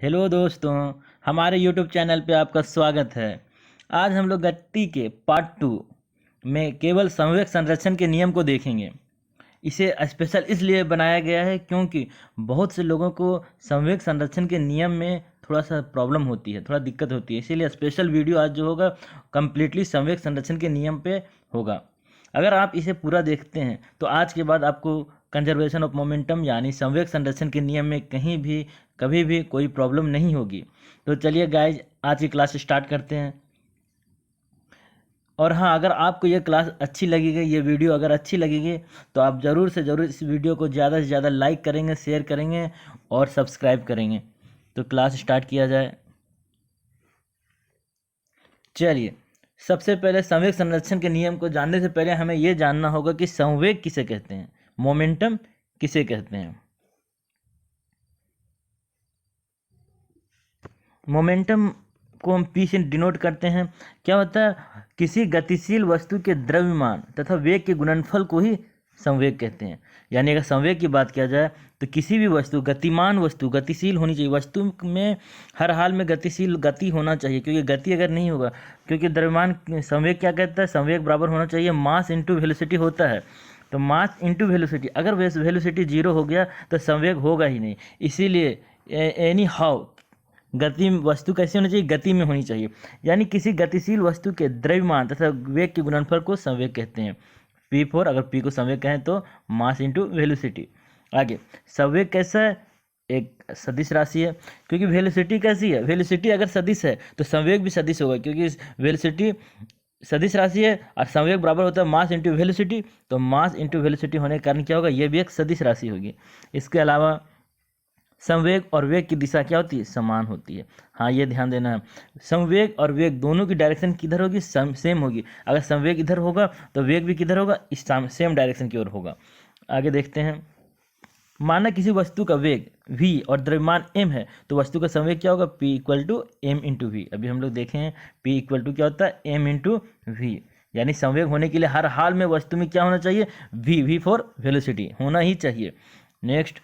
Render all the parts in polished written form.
Hello दोस्तों, हमारे YouTube channel पे आपका स्वागत है। आज हम लोग गति के पार्ट 2 में केवल संवेग संरक्षण के नियम को देखेंगे। इसे स्पेशल इसलिए बनाया गया है क्योंकि बहुत से लोगों को संवेग संरक्षण के नियम में थोड़ा सा प्रॉब्लम होती है, थोड़ा दिक्कत होती है। इसीलिए स्पेशल वीडियो आज जो होगा कम्प्लीटली संवेग संरक्षण के नियम पे होगा। अगर आप इसे पूरा देखते हैं तो आज के बाद आपको कंजर्वेशन ऑफ मोमेंटम यानी संवेग संरक्षण के नियम में कहीं भी कभी भी कोई प्रॉब्लम नहीं होगी। तो चलिए गाइज, आज की क्लास स्टार्ट करते हैं। और हाँ, अगर आपको ये क्लास अच्छी लगेगी, ये वीडियो अगर अच्छी लगेगी तो आप ज़रूर से ज़रूर इस वीडियो को ज़्यादा से ज़्यादा लाइक करेंगे, शेयर करेंगे और सब्सक्राइब करेंगे। तो क्लास स्टार्ट किया जाए। चलिए, सबसे पहले संवेग संरक्षण के नियम को जानने से पहले हमें ये जानना होगा कि संवेग किसे कहते हैं, मोमेंटम किसे कहते हैं। मोमेंटम को हम पी से डिनोट करते हैं। क्या होता है? किसी गतिशील वस्तु के द्रव्यमान तथा वेग के गुणनफल को ही संवेग कहते हैं। यानी अगर संवेग की बात किया जाए तो किसी भी वस्तु, गतिमान वस्तु गतिशील होनी चाहिए। वस्तु में हर हाल में गतिशील गति होना चाहिए, क्योंकि गति अगर नहीं होगा, क्योंकि द्रव्यमान संवेग क्या कहता है, संवेग बराबर होना चाहिए मास इंटू वेलोसिटी होता है। तो मास इंटू वेलोसिटी, अगर वेलोसिटी जीरो हो गया तो संवेग होगा ही नहीं। इसीलिए एनी हाउ गति वस्तु कैसी होनी चाहिए, गति में होनी चाहिए। यानी किसी गतिशील वस्तु के द्रव्यमान तथा वेग के गुणनफल को संवेग कहते हैं। P4, अगर P को संवेग कहें तो मास इंटू वेलोसिटी। आगे, संवेग कैसा है? एक सदिश राशि है। क्योंकि वेलोसिटी कैसी है, वेलोसिटी अगर सदिश है तो संवेग भी सदिश होगा, क्योंकि वेलोसिटी सदिश राशि है और संवेग बराबर होता है मास इंटू वेलोसिटी। तो मास इंटू वेलोसिटी होने के कारण क्या होगा, ये भी एक सदिश राशि होगी। इसके अलावा संवेग और वेग की दिशा क्या होती है, समान होती है। हाँ, ये ध्यान देना है, संवेग और वेग दोनों की डायरेक्शन किधर होगी, सेम होगी। अगर संवेग इधर होगा तो वेग भी किधर होगा, इस सेम डायरेक्शन की ओर होगा। आगे देखते हैं। माना किसी वस्तु का वेग v और द्रव्यमान m है तो वस्तु का संवेग क्या होगा, p equal to M into V. अभी हम लोग देखें हैं p इक्वल टू क्या होता है, m इंटू वी। यानी संवेग होने के लिए हर हाल में वस्तु में क्या होना चाहिए, v फॉर वेलोसिटी होना ही चाहिए। नेक्स्ट,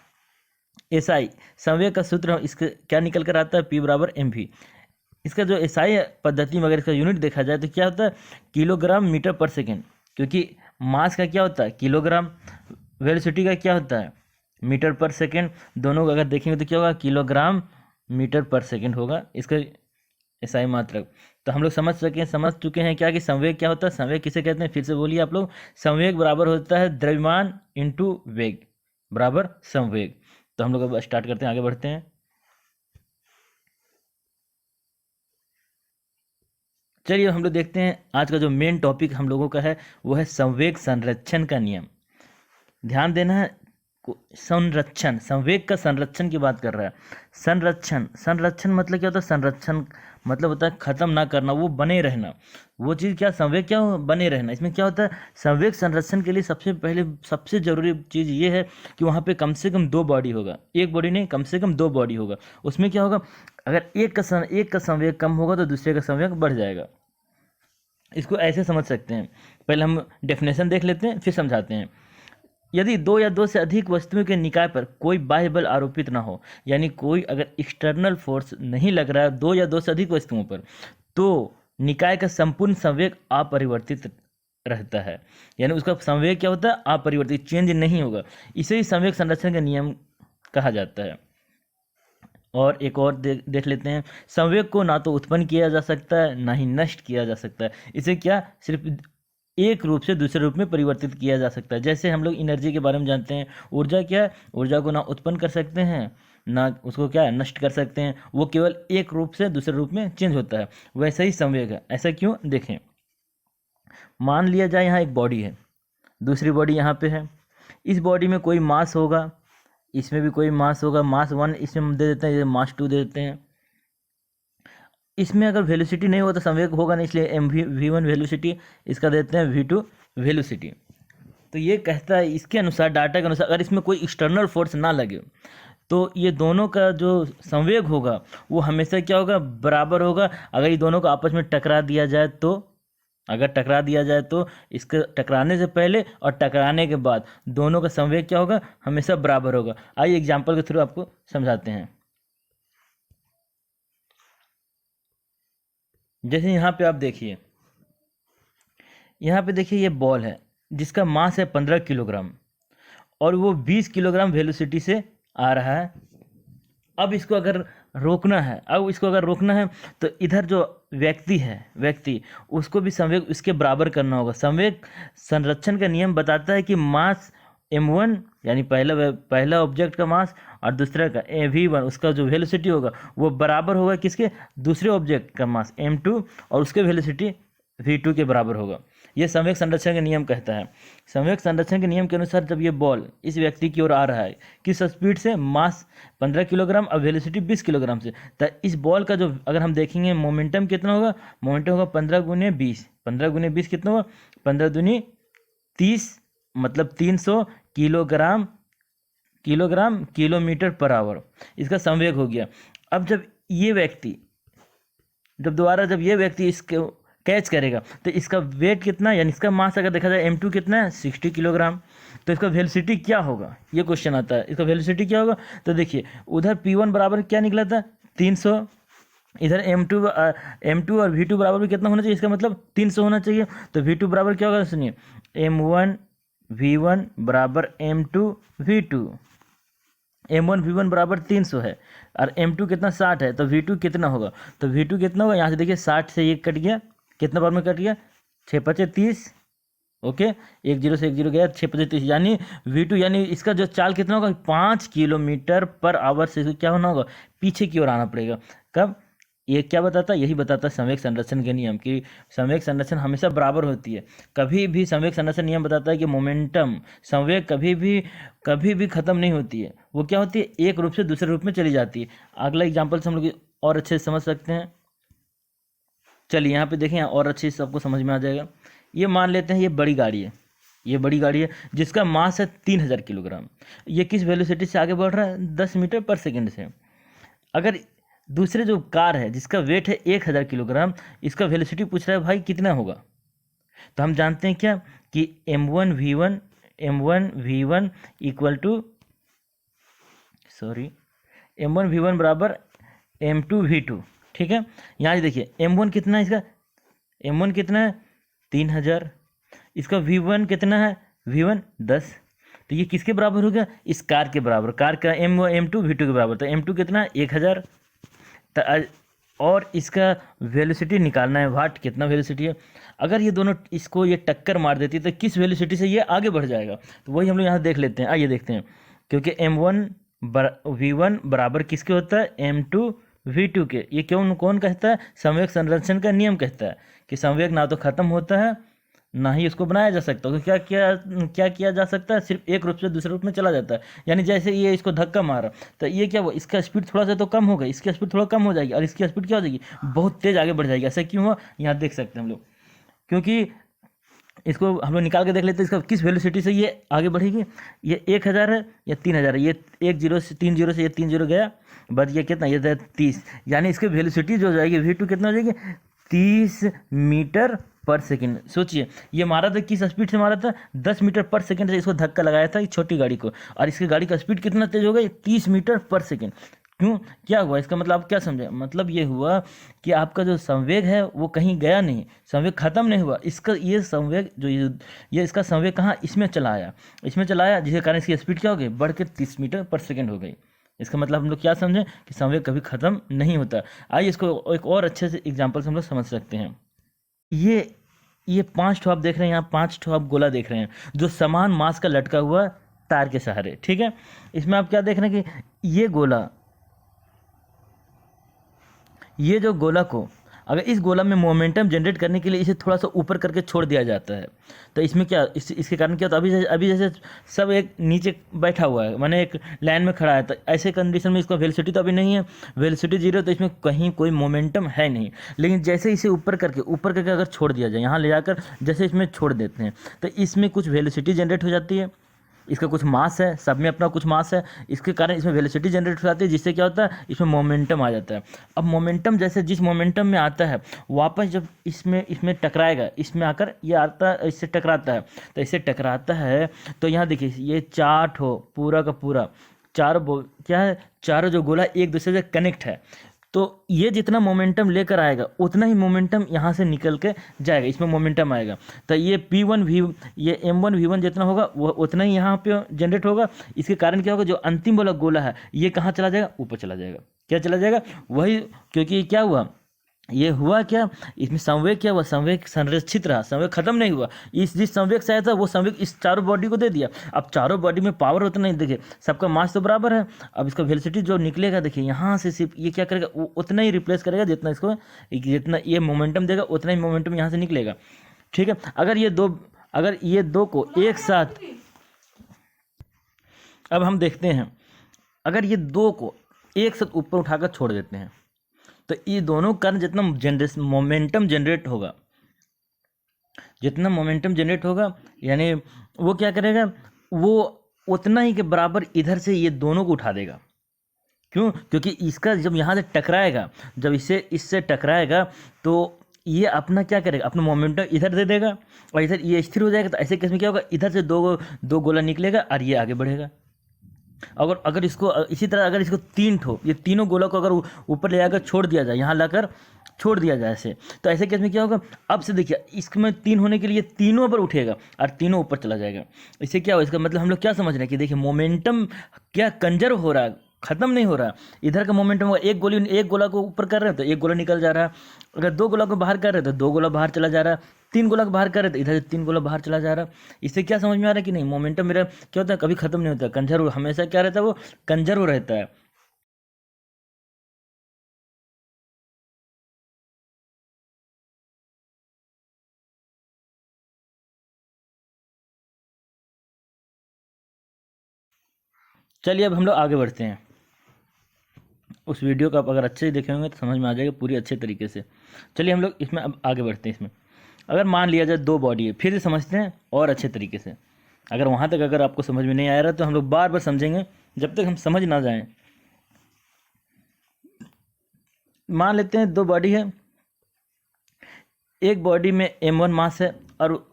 एसआई संवेग का सूत्र इसका क्या निकल कर आता है, P बराबर एम वी। इसका जो एसआई पद्धति में अगर इसका यूनिट देखा जाए तो क्या होता है, किलोग्राम मीटर पर सेकेंड। क्योंकि मास का क्या होता है, किलोग्राम, वेलोसिटी का क्या होता है, मीटर पर सेकेंड। दोनों को अगर देखेंगे तो क्या होगा, किलोग्राम मीटर पर सेकेंड होगा इसका एसआई मात्रक। तो हम लोग समझ चुके हैं क्या कि संवेग क्या होता है। संवेग किसे कहते हैं, फिर से बोलिए आप लोग। संवेग बराबर होता है द्रव्यमान इंटू वेग बराबर संवेग। तो हम लोग अब स्टार्ट करते हैं, आगे बढ़ते हैं। चलिए हम लोग देखते हैं, आज का जो मेन टॉपिक हम लोगों का है वो है संवेग संरक्षण का नियम। ध्यान देना है, संरक्षण, संवेग का संरक्षण की बात कर रहा है। संरक्षण मतलब क्या होता है, संरक्षण मतलब होता है खत्म ना करना, वो बने रहना। वो चीज़ क्या, संवेग क्या बने रहना। इसमें क्या होता है, संवेग संरक्षण के लिए सबसे पहले सबसे जरूरी चीज़ ये है कि वहाँ पे कम से कम दो बॉडी होगा, एक बॉडी नहीं, कम से कम दो बॉडी होगा। उसमें क्या होगा, अगर एक का संवेग कम होगा तो दूसरे का संवेग बढ़ जाएगा। इसको ऐसे समझ सकते हैं, पहले हम डेफिनेशन देख लेते हैं फिर समझाते हैं। यदि दो या दो से अधिक वस्तुओं के निकाय पर कोई बाह्य बल आरोपित ना हो, यानी कोई अगर एक्सटर्नल फोर्स नहीं लग रहा है दो या दो से अधिक वस्तुओं पर, तो निकाय का संपूर्ण संवेग अपरिवर्तित रहता है। यानी उसका संवेग क्या होता है, अपरिवर्तित, चेंज नहीं होगा। इसे ही संवेग संरक्षण का नियम कहा जाता है। और एक और देख लेते हैं। संवेग को ना तो उत्पन्न किया जा सकता है ना ही नष्ट किया जा सकता है। इसे क्या, सिर्फ एक रूप से दूसरे रूप में परिवर्तित किया जा सकता है। जैसे हम लोग एनर्जी के बारे में जानते हैं, ऊर्जा क्या है, ऊर्जा को ना उत्पन्न कर सकते हैं ना उसको क्या है, नष्ट कर सकते हैं। वो केवल एक रूप से दूसरे रूप में चेंज होता है। वैसे ही संवेग है। ऐसा क्यों, देखें। मान लिया जाए यहाँ एक बॉडी है, दूसरी बॉडी यहाँ पे है। इस बॉडी में कोई मास होगा, इसमें भी कोई मास होगा, मास 1 इसमें हम दे देते हैं, मास 2 दे देते हैं। इसमें अगर वेलोसिटी नहीं हो तो संवेग होगा नहीं, इसलिए एम वी वन वेलोसिटी, इसका देते हैं V2 वेलोसिटी। तो ये कहता है, इसके अनुसार, डाटा के अनुसार, अगर इसमें कोई एक्सटर्नल फोर्स ना लगे तो ये दोनों का जो संवेग होगा वो हमेशा क्या होगा, बराबर होगा। अगर ये दोनों को आपस में टकरा दिया जाए तो, अगर टकरा दिया जाए तो इसके टकराने से पहले और टकराने के बाद दोनों का संवेग क्या होगा, हमेशा बराबर होगा। आइए एग्जाम्पल के थ्रू आपको समझाते हैं। जैसे यहाँ पे आप देखिए, यहाँ पे देखिए ये बॉल है जिसका मास है 15 किलोग्राम और वो 20 किलोग्राम वेलोसिटी से आ रहा है। अब इसको अगर रोकना है, तो इधर जो व्यक्ति उसको भी संवेग इसके बराबर करना होगा। संवेग संरक्षण का नियम बताता है कि मास m1 यानी पहला ऑब्जेक्ट का मास और दूसरा का v1 उसका जो वेलोसिटी होगा वो बराबर होगा किसके, दूसरे ऑब्जेक्ट का मास m2 और उसके वेलोसिटी v2 के बराबर होगा। ये संवेग संरक्षण का नियम कहता है। संवेग संरक्षण के नियम के अनुसार जब ये बॉल इस व्यक्ति की ओर आ रहा है किस स्पीड से, मास 15 किलोग्राम और वेलोसिटी 20 किलोग्राम से, तो इस बॉल का जो अगर हम देखेंगे मोमेंटम कितना होगा, मोमेंटम होगा 15 गुने 20, 15 गुने 20 कितना होगा, 15 दूनी 30 मतलब 300 किलोमीटर पर आवर इसका संवेग हो गया। अब जब ये व्यक्ति इसको कैच करेगा तो इसका वेट कितना, यानी इसका मास अगर देखा जाए m2 कितना है 60 किलोग्राम, तो इसका वेलोसिटी क्या होगा, ये क्वेश्चन आता है, इसका वेलोसिटी क्या होगा। तो देखिए उधर p1 बराबर क्या निकला था 300, इधर m2 और v2 बराबर भी कितना होना चाहिए, इसका मतलब 300 होना चाहिए। तो v2 बराबर क्या होगा, सुनिए m1 v1 बराबर m2 v2, m1 v1 बराबर 300 है और m2 कितना 60 है, तो v2 कितना होगा, तो v2 कितना होगा, यहाँ से देखिए 60 से ये कट गया, कितना बार में कट गया 6 5 30, ओके 1 0 से 1 0 गया 6 5 30, यानी v2 यानी इसका जो चाल कितना होगा 5 किलोमीटर पर आवर से क्या होना होगा, पीछे की ओर आना पड़ेगा। कब, ये क्या बताता है, यही बताता है संवेग संरक्षण के नियम कि संवेग संरक्षण हमेशा बराबर होती है। कभी भी संवेग संरक्षण नियम बताता है कि मोमेंटम संवेग कभी भी खत्म नहीं होती है, वो क्या होती है एक रूप से दूसरे रूप में चली जाती है। अगला एग्जाम्पल से हम लोग और अच्छे से समझ सकते हैं। चलिए यहाँ पे देखें और अच्छे से सबको समझ में आ जाएगा। ये मान लेते हैं ये बड़ी गाड़ी है जिसका मास है 3000 किलोग्राम। ये किस वेलोसिटी से आगे बढ़ रहा है, 10 मीटर पर सेकेंड से। अगर दूसरे जो कार है जिसका वेट है 1000 किलोग्राम, इसका वेलोसिटी पूछ रहा है भाई कितना होगा, तो हम जानते हैं क्या कि m1 v1 equal to m1 v1 बराबर m2 v2, ठीक है। यहाँ देखिए m1 कितना है, इसका m1 कितना है 3000, इसका v1 कितना है v1 10, तो ये किसके बराबर हो गया, इस कार के बराबर, कार का m2 v2 के बराबर, तो m2 कितना है 1000, और इसका वेलोसिटी निकालना है वाट, कितना वेलोसिटी है। अगर ये दोनों इसको ये टक्कर मार देती है तो किस वेलोसिटी से ये आगे बढ़ जाएगा, तो वही हम लोग यहाँ देख लेते हैं। आइए देखते हैं, क्योंकि m1 v1 बराबर किसके होता है m2 v2 के। ये कौन कहता है, संवेग संरक्षण का नियम कहता है कि संवेग ना तो खत्म होता है ना ही इसको बनाया जा सकता, तो क्या किया जा सकता है, सिर्फ एक रूप से दूसरे रूप में चला जाता है। यानी जैसे ये इसको धक्का मारा तो ये क्या हुआ, इसका स्पीड थोड़ा सा तो कम हो गई, इसकी स्पीड थोड़ा कम हो जाएगी और इसकी स्पीड क्या हो जाएगी, बहुत तेज आगे बढ़ जाएगी। ऐसा क्यों हुआ, यहाँ देख सकते हैं हम लोग, क्योंकि इसको हम लोग निकाल के देख लेते हैं इसका किस वेलोसिटी से ये आगे बढ़ेगी। ये 1000 है या 3000 है, ये 1 0 से 3 0 से ये 3 0 गया, बच गया कितना, ये 30, यानी इसकी वेलोसिटी जो हो जाएगी v2 कितना हो जाएगी 30 मीटर पर सेकेंड। सोचिए ये मारा था किस स्पीड से मारा था, 10 मीटर पर सेकेंड से इसको धक्का लगाया था इस छोटी गाड़ी को, और इसकी गाड़ी का स्पीड कितना तेज हो गई 30 मीटर पर सेकेंड। क्यों, क्या हुआ, इसका मतलब आप क्या समझे, मतलब ये हुआ कि आपका जो संवेग है वो कहीं गया नहीं, संवेग खत्म नहीं हुआ, इसका ये संवेग जो ये इसका संवेग कहाँ, इसमें चला आया, जिसके कारण इसकी स्पीड क्या हो गई, बढ़ के 30 मीटर पर सेकेंड हो गई। इसका मतलब हम लोग क्या समझें कि संवेग कभी खत्म नहीं होता। आइए इसको एक और अच्छे से एग्जाम्पल से हम लोग समझ सकते हैं। ये 5 ठो आप देख रहे हैं, यहाँ 5 ठो आप गोला देख रहे हैं जो समान मास का लटका हुआ तार के सहारे, ठीक है। इसमें आप क्या देख रहे हैं कि ये जो गोला को अगर इस गोला में मोमेंटम जनरेट करने के लिए इसे थोड़ा सा ऊपर करके छोड़ दिया जाता है, तो इसमें क्या इसके कारण क्या होता है, अभी जैसे सब एक नीचे बैठा हुआ है, माने एक लाइन में खड़ा है, तो ऐसे कंडीशन में इसका वेलोसिटी तो अभी नहीं है, वेलोसिटी 0, तो इसमें कहीं कोई मोमेंटम है नहीं। लेकिन जैसे इसे ऊपर करके अगर छोड़ दिया जाए, यहाँ ले जाकर जैसे इसमें छोड़ देते हैं, तो इसमें कुछ वेलोसिटी जनरेट हो जाती है, इसका कुछ मास है, सब में अपना कुछ मास है, इसके कारण इसमें वेलोसिटी जनरेट हो जाती है, जिससे क्या होता है इसमें मोमेंटम आ जाता है। अब मोमेंटम जैसे जिस मोमेंटम में आता है वापस जब इसमें टकराएगा, इसमें आकर ये आता है, इससे टकराता है, तो इससे टकराता है तो यहाँ देखिए ये 4 ठो पूरा का पूरा चारों जो गोला एक दूसरे से कनेक्ट है, तो ये जितना मोमेंटम लेकर आएगा उतना ही मोमेंटम यहाँ से निकल के जाएगा, इसमें मोमेंटम आएगा। तो ये ये m1v1 जितना होगा वो उतना ही यहाँ पे जनरेट होगा। इसके कारण क्या होगा, जो अंतिम वाला गोला है ये कहाँ चला जाएगा, ऊपर चला जाएगा। क्या चला जाएगा, वही, क्योंकि क्या हुआ, ये हुआ क्या, इसमें संवेग क्या हुआ, संवेग संरक्षित रहा, संवेग खत्म नहीं हुआ। इस जिस संवेग से आया था वो संवेग इस चारों बॉडी को दे दिया। अब चारों बॉडी में पावर उतना नहीं, देखिए सबका मास तो बराबर है। अब इसका वेलोसिटी जो निकलेगा, देखिए यहाँ से सिर्फ ये क्या करेगा, उतना ही रिप्लेस करेगा जितना इसको, जितना ये मोमेंटम देगा उतना ही मोमेंटम यहाँ से निकलेगा। ठीक है, अगर ये दो को एक साथ, अब हम देखते हैं, अगर ये दो को एक साथ ऊपर उठाकर छोड़ देते हैं तो ये दोनों कारण जितना मोमेंटम जनरेट होगा, यानी वो क्या करेगा, वो उतना ही के बराबर इधर से ये दोनों को उठा देगा। क्यों, क्योंकि इसका जब यहाँ से टकराएगा, जब इससे टकराएगा तो ये अपना क्या करेगा, अपना मोमेंटम इधर दे देगा और इधर ये स्थिर हो जाएगा। तो ऐसे केस में क्या होगा, इधर से दो गोला निकलेगा और ये आगे बढ़ेगा। अगर इसको इसी तरह अगर इसको ये तीनों गोला को अगर ऊपर ले जाकर छोड़ दिया जाए, यहाँ लाकर छोड़ दिया जाए ऐसे, तो ऐसे केस में क्या होगा, अब से देखिए इसमें 3 होने के लिए तीनों पर उठेगा और तीनों ऊपर चला जाएगा। इससे क्या हो, इसका मतलब हम लोग क्या समझ रहे हैं कि देखिए मोमेंटम क्या कंजर्व हो रहा है, खत्म नहीं हो रहा। इधर का मोमेंटम होगा, एक गोला को ऊपर कर रहे हैं तो एक गोला निकल जा रहा है, अगर 2 गोला को बाहर कर रहे हैं तो 2 गोला बाहर चला जा रहा है, 3 गोला को बाहर कर रहे हैं तो इधर से 3 गोला बाहर चला जा रहा है। इससे क्या समझ में आ रहा है कि नहीं, मोमेंटम मेरा क्या होता है, कभी खत्म नहीं होता, कंजर्व हमेशा क्या रहता है, वो कंजर्व रहता है। चलिए अब हम लोग आगे बढ़ते हैं। उस वीडियो को आप अगर अच्छे से देखे होंगे तो समझ में आ जाएगा पूरी अच्छे तरीके से। चलिए हम लोग इसमें अब आगे बढ़ते हैं। इसमें अगर मान लिया जाए 2 बॉडी है, फिर से समझते हैं और अच्छे तरीके से। अगर वहाँ तक अगर आपको समझ में नहीं आ रहा तो हम लोग बार बार समझेंगे जब तक हम समझ ना जाएं। मान लेते हैं 2 बॉडी है, एक बॉडी में m1 मास है और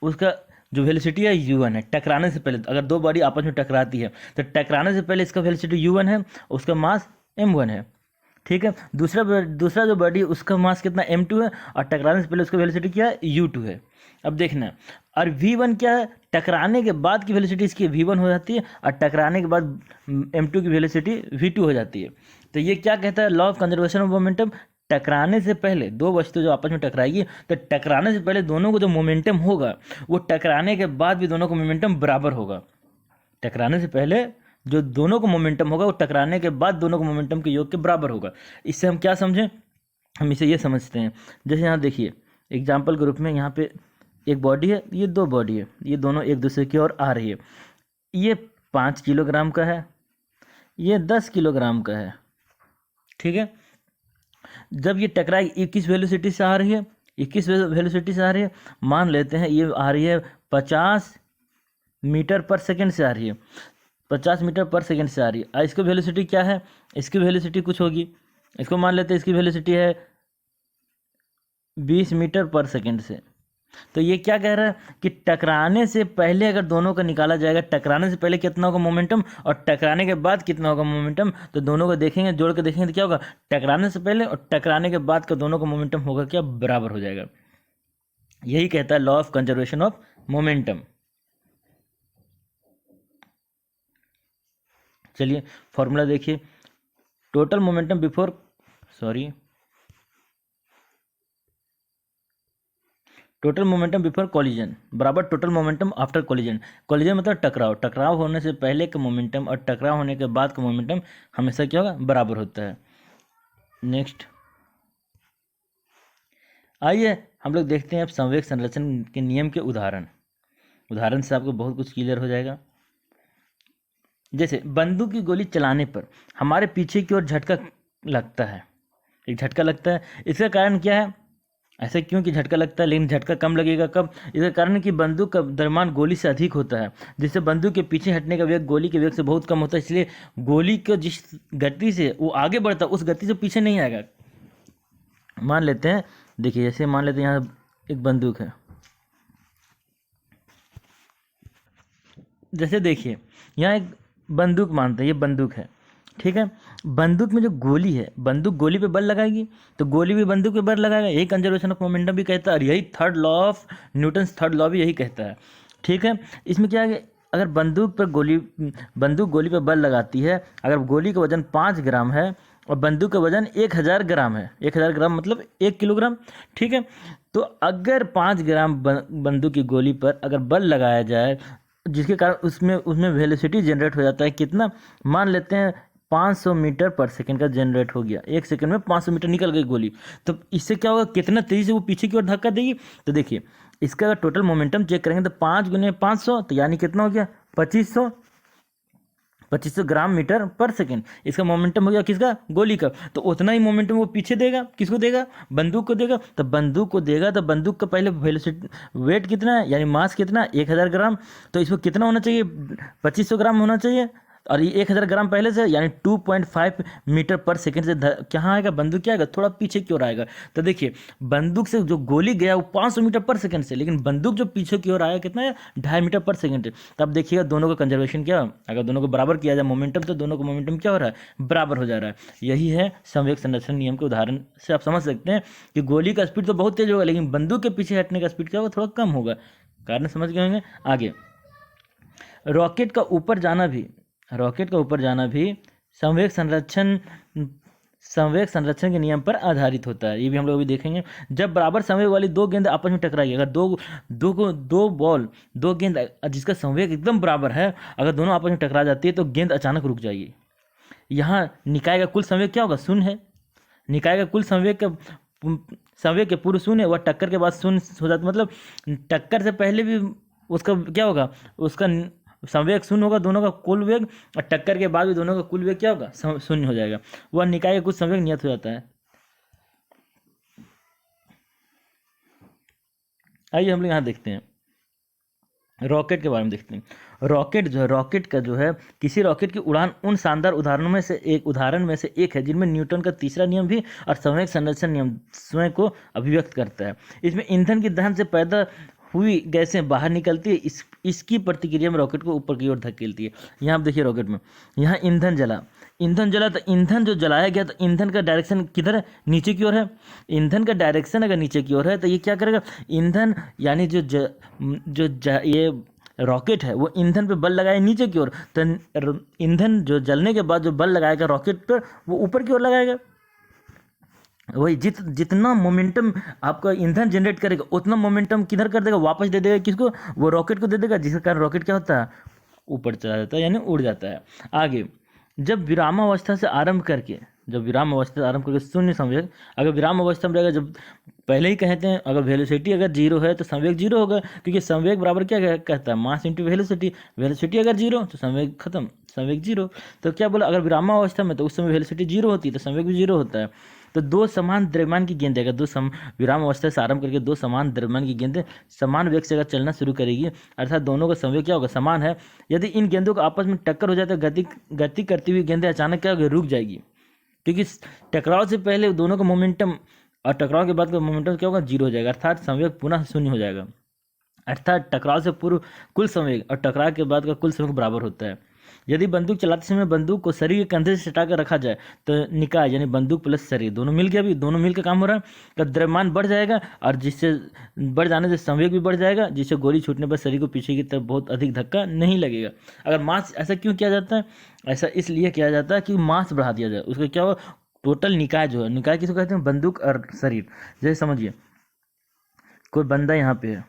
उसका जो वेलोसिटी है u1 है। टकराने से पहले अगर 2 बॉडी आपस में टकराती है तो टकराने से पहले इसका वेलोसिटी u1 है, उसका मास m1 है। ठीक है, दूसरा जो बॉडी उसका मास कितना m2 है और टकराने से पहले उसका वेलोसिटी क्या है, u2 है। अब देखना, और v1 क्या है, टकराने के बाद की वेलोसिटी इसकी v1 हो जाती है और टकराने के बाद m2 की वेलोसिटी v2 हो जाती है। तो ये क्या कहता है, law of conservation of momentum. टकराने से पहले 2 वस्तु जो आपस में टकराएगी तो टकराने से पहले दोनों को जो मोमेंटम होगा वो टकराने के बाद भी दोनों को मोमेंटम बराबर होगा। टकराने से पहले जो दोनों को मोमेंटम होगा वो टकराने के बाद दोनों को मोमेंटम के योग के बराबर होगा। इससे हम क्या समझें, हम इसे ये समझते हैं, जैसे यहाँ देखिए एग्जाम्पल के रूप में, यहाँ पे एक बॉडी है, ये 2 बॉडी है, ये दोनों एक दूसरे की ओर आ रही है। ये 5 किलोग्राम का है, ये 10 किलोग्राम का है। ठीक है, जब ये टकराई 21 वेलोसिटी से आ रही है, 21 वेलोसिटी से आ रही है, मान लेते हैं ये आ रही है 50 मीटर पर सेकंड से आ रही है, 50 मीटर पर सेकंड से आ रही है। इसकी वेलोसिटी क्या है, इसकी वेलोसिटी कुछ होगी, इसको मान लेते हैं इसकी वेलोसिटी है 20 मीटर पर सेकंड से। तो ये क्या कह रहा है कि टकराने से पहले अगर दोनों का निकाला जाएगा, टकराने से पहले कितना होगा मोमेंटम और टकराने के बाद कितना होगा मोमेंटम, तो दोनों को देखेंगे, जोड़ के देखेंगे तो क्या होगा, टकराने से पहले और टकराने के बाद का दोनों का मोमेंटम होगा क्या, बराबर हो जाएगा। यही कहता है law of conservation of momentum. चलिए फॉर्मूला देखिए, टोटल मोमेंटम बिफोर कॉलिजन बराबर total momentum after collision. Collision मतलब टकराव होने से पहले का मोमेंटम और टकराव होने के बाद का मोमेंटम हमेशा क्या होगा, बराबर होता है। नेक्स्ट आइए हम लोग देखते हैं अब संवेग संरक्षण के नियम के उदाहरण से आपको बहुत कुछ क्लियर हो जाएगा। जैसे बंदूक की गोली चलाने पर हमारे पीछे की ओर झटका लगता है, एक झटका लगता है। इसका कारण क्या है, ऐसा क्यों कि झटका लगता है, लेकिन झटका कम लगेगा कब, इसका कारण कि बंदूक का द्रव्यमान गोली से अधिक होता है, जिससे बंदूक के पीछे हटने का वेग गोली के वेग से बहुत कम होता है। इसलिए गोली को जिस गति से वो आगे बढ़ता है उस गति से पीछे नहीं आएगा। मान लेते हैं, देखिए जैसे मान लेते हैं यहाँ एक बंदूक है, जैसे देखिए यहाँ एक बंदूक मानते हैं, ये बंदूक है। ठीक है, बंदूक में जो गोली है, बंदूक गोली पे बल लगाएगी तो गोली भी बंदूक पे बल लगाएगा। यही कंजर्वेशन ऑफ मोमेंटम भी कहता है और यही third law of Newton's third law भी यही कहता है। ठीक है, इसमें क्या है कि अगर बंदूक गोली पे बल लगाती है, अगर गोली का वजन 5 ग्राम है और बंदूक का वजन 1000 ग्राम है, 1000 ग्राम मतलब 1 किलोग्राम। ठीक है, तो अगर 5 ग्राम बंदूक की गोली पर अगर बल लगाया जाए जिसके कारण उसमें उसमें वेलोसिटी जनरेट हो जाता है कितना, मान लेते हैं 500 मीटर पर सेकंड का जनरेट हो गया, 1 सेकंड में 500 मीटर निकल गई गोली। तो इससे क्या होगा, कितना तेजी से वो पीछे की ओर धक्का देगी। तो देखिए इसका अगर टोटल मोमेंटम चेक करेंगे तो 5 गुने 500 तो यानी कितना हो गया 2500 ग्राम मीटर पर सेकंड। इसका मोमेंटम हो गया किसका, गोली का। तो उतना ही मोमेंटम वो पीछे देगा, किसको देगा, बंदूक को देगा। तो बंदूक को देगा तो बंदूक का पहले वेलोसिटी वेट कितना है यानी मास कितना 1000 ग्राम। तो इसमें कितना होना चाहिए 2500 ग्राम होना चाहिए और ये 1000 ग्राम पहले से यानी 2.5 मीटर पर सेकंड से कहाँ आएगा, बंदूक क्या आएगा, थोड़ा पीछे की ओर आएगा। तो देखिए बंदूक से जो गोली गया वो 500 मीटर पर सेकंड से, लेकिन बंदूक जो पीछे की ओर आया कितना है 2.5 मीटर पर सेकंड। तब देखिएगा दोनों का कंजर्वेशन क्या, अगर दोनों को बराबर किया जाए मोमेंटम तो दोनों का मोमेंटम क्या हो रहा है, बराबर हो जा रहा है। यही है संवेग संरक्षण नियम के उदाहरण से आप समझ सकते हैं कि गोली का स्पीड तो बहुत तेज होगा लेकिन बंदूक के पीछे हटने का स्पीड क्या होगा, थोड़ा कम होगा। कारण समझ गए होंगे। आगे रॉकेट का ऊपर जाना भी संवेग संरक्षण के नियम पर आधारित होता है। ये भी हम लोग अभी देखेंगे। जब बराबर संवेग वाली दो गेंद आपस में टकराएगी, अगर दो गेंद जिसका संवेग एकदम बराबर है, अगर दोनों आपस में टकरा जाती है तो गेंद अचानक रुक जाएगी। यहाँ निकाय का कुल संवेग क्या होगा, शून्य है। निकाय का कुल संवेग के पूर्व शून्य है, वह टक्कर के बाद शून्य हो जाता, मतलब टक्कर से पहले भी उसका क्या होगा, उसका संवेग शून्य होगा दोनों का कुल वेग, और टक्कर के बाद भी दोनों का कुल वेग क्या होगा, शून्य हो जाएगा। वह निकाय का कुछ संवेग नियत हो जाता है। आइए हम लोग यहाँ देखते हैं, रॉकेट के बारे में देखते हैं। रॉकेट का जो है किसी रॉकेट की उड़ान उन शानदार उदाहरण में से एक है जिनमें न्यूटन का तीसरा नियम भी और संवेग संरक्षण नियम स्वयं को अभिव्यक्त करता है। इसमें ईंधन की दहन से पैदा हुई गैसें बाहर निकलती है, इसकी प्रतिक्रिया में रॉकेट को ऊपर की ओर धकेलती है। यहाँ आप देखिए रॉकेट में, यहाँ ईंधन जला तो ईंधन जो जलाया गया तो ईंधन का डायरेक्शन किधर है, नीचे की ओर है। ईंधन का डायरेक्शन अगर नीचे की ओर है तो ये क्या करेगा, ईंधन यानी ये रॉकेट है वो ईंधन पे बल लगाए नीचे की ओर, तो ईंधन जो जलने के बाद जो बल लगाएगा रॉकेट पर वो ऊपर की ओर लगाएगा। वही जितना मोमेंटम आपका ईंधन जनरेट करेगा उतना मोमेंटम किधर कर देगा, वापस दे देगा किसको, वो रॉकेट को दे देगा, जिसके कारण रॉकेट क्या होता है, ऊपर चला जाता है यानी उड़ जाता है। आगे जब विरामावस्था से आरंभ करके शून्य संवेग, अगर विराम अवस्था में रहेगा, जब पहले ही कहते हैं अगर वेलोसिटी अगर जीरो है तो संवेग जीरो होगा, क्योंकि संवेग बराबर क्या कहता है, मास इंटू वेलोसिटी अगर जीरो तो संवेग खत्म, संवेग जीरो। तो क्या बोला, अगर विरामावस्था में तो उस समय वेलोसिटी जीरो होती है तो संवेग भी जीरो होता है। तो दो समान द्रव्यमान की गेंदें, अगर विराम अवस्था से आरंभ करके दो समान द्रव्यमान की गेंदें समान वेग से अगर चलना शुरू करेगी, अर्थात दोनों का संवेग क्या होगा, समान है। यदि इन गेंदों को आपस में टक्कर हो जाए तो गति करती हुई गेंदें अचानक क्या होगी, रुक जाएगी, क्योंकि टकराव से पहले दोनों का मोमेंटम और टकराव के बाद का मोमेंटम क्या होगा, जीरो हो जाएगा, अर्थात संवेग पुनः शून्य हो जाएगा। अर्थात टकराव से पूर्व कुल संवेग और टकराव के बाद का कुल संवेग बराबर होता है। यदि बंदूक चलाते समय बंदूक को शरीर के कंधे से सटाकर रखा जाए तो निकाय यानी बंदूक प्लस शरीर दोनों मिल गया, अभी दोनों मिल के काम हो रहा है, तो द्रव्यमान बढ़ जाएगा और जिससे बढ़ जाने से संवेग भी बढ़ जाएगा, जिससे गोली छूटने पर शरीर को पीछे की तरफ बहुत अधिक धक्का नहीं लगेगा। अगर मास, ऐसा क्यों किया जाता है, ऐसा इसलिए किया जाता है कि मास बढ़ा दिया जाए, उसका क्या हो, टोटल निकाय जो है, निकाय किसको कहते हैं, बंदूक और शरीर। जैसे समझिए कोई बंदा यहाँ पे है,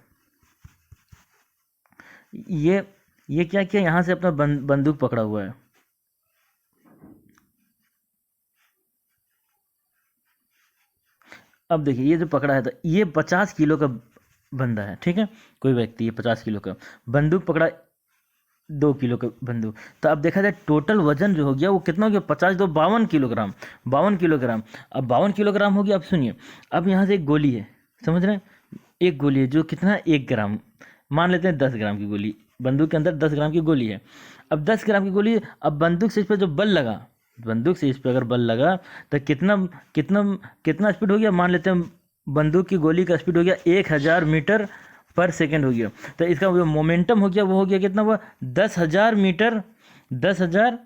ये क्या किया, यहाँ से अपना बंदूक पकड़ा हुआ है, अब देखिए ये जो पकड़ा है तो ये 50 किलो का बंदा है, ठीक है, कोई व्यक्ति ये 50 किलो का बंदूक पकड़ा, 2 किलो का बंदूक, तो अब देखा जाए टोटल वजन जो हो गया वो कितना हो गया, 50 2 52 किलोग्राम, 52 किलोग्राम। अब 52 किलोग्राम हो गया। अब सुनिए, अब यहाँ से एक गोली है, समझ रहे हैं, एक गोली है जो कितना है 1 ग्राम, मान लेते हैं 10 ग्राम की गोली, बंदूक के अंदर 10 ग्राम की गोली है। अब 10 ग्राम की गोली, अब बंदूक से इस पर जो बल लगा, बंदूक से इस पर अगर बल लगा तो कितना स्पीड हो गया, मान लेते हैं बंदूक की गोली का स्पीड हो गया 1000 मीटर पर सेकेंड हो गया। तो इसका जो मोमेंटम हो गया वो हो गया कितना हुआ, 10,000 मीटर, 10,000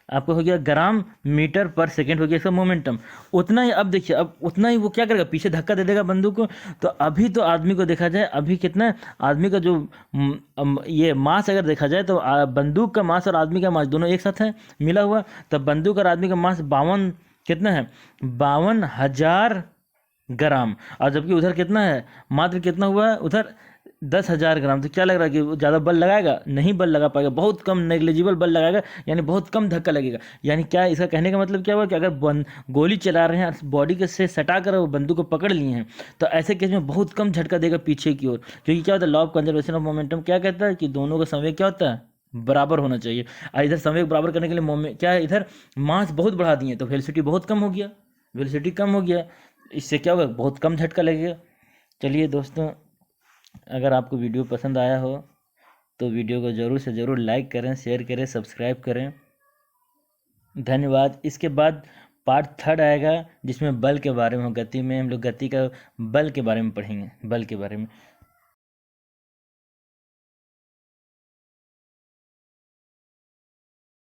आपको हो गया ग्राम मीटर पर सेकेंड हो गया इसका मोमेंटम। उतना ही अब देखिए, अब उतना ही वो क्या करेगा, पीछे धक्का दे देगा बंदूक को। तो अभी तो आदमी को देखा जाए, अभी कितना है आदमी का जो ये मास अगर देखा जाए तो बंदूक का मास और आदमी का मास दोनों एक साथ है मिला हुआ। तब बंदूक और आदमी का मास 52 कितना है, 52,000 ग्राम। और जबकि उधर कितना है, मात्र कितना हुआ है उधर, 10,000 ग्राम। तो क्या लग रहा है कि वो ज़्यादा बल लगाएगा, नहीं बल लगा पाएगा, बहुत कम नेग्लिजिबल बल लगाएगा, यानी बहुत कम धक्का लगेगा। यानी क्या इसका कहने का मतलब क्या हुआ कि अगर गोली चला रहे हैं, बॉडी के से सटा कर वो बंदूक को पकड़ लिए हैं, तो ऐसे केस में बहुत कम झटका देगा पीछे की ओर। क्योंकि क्या होता है, law of conservation of momentum क्या कहता है कि दोनों का संवेग क्या होता है, बराबर होना चाहिए। और इधर संवेग बराबर करने के लिए क्या है, इधर मास बहुत बढ़ा दिए तो वेलोसिटी बहुत कम हो गया, वेलोसिटी कम हो गया, इससे क्या होगा, बहुत कम झटका लगेगा। चलिए दोस्तों, अगर आपको वीडियो पसंद आया हो तो वीडियो को ज़रूर से ज़रूर लाइक करें, शेयर करें, सब्सक्राइब करें। धन्यवाद। इसके बाद पार्ट 3 आएगा जिसमें बल के बारे में, गति में हम लोग गति का बल के बारे में पढ़ेंगे, बल के बारे में।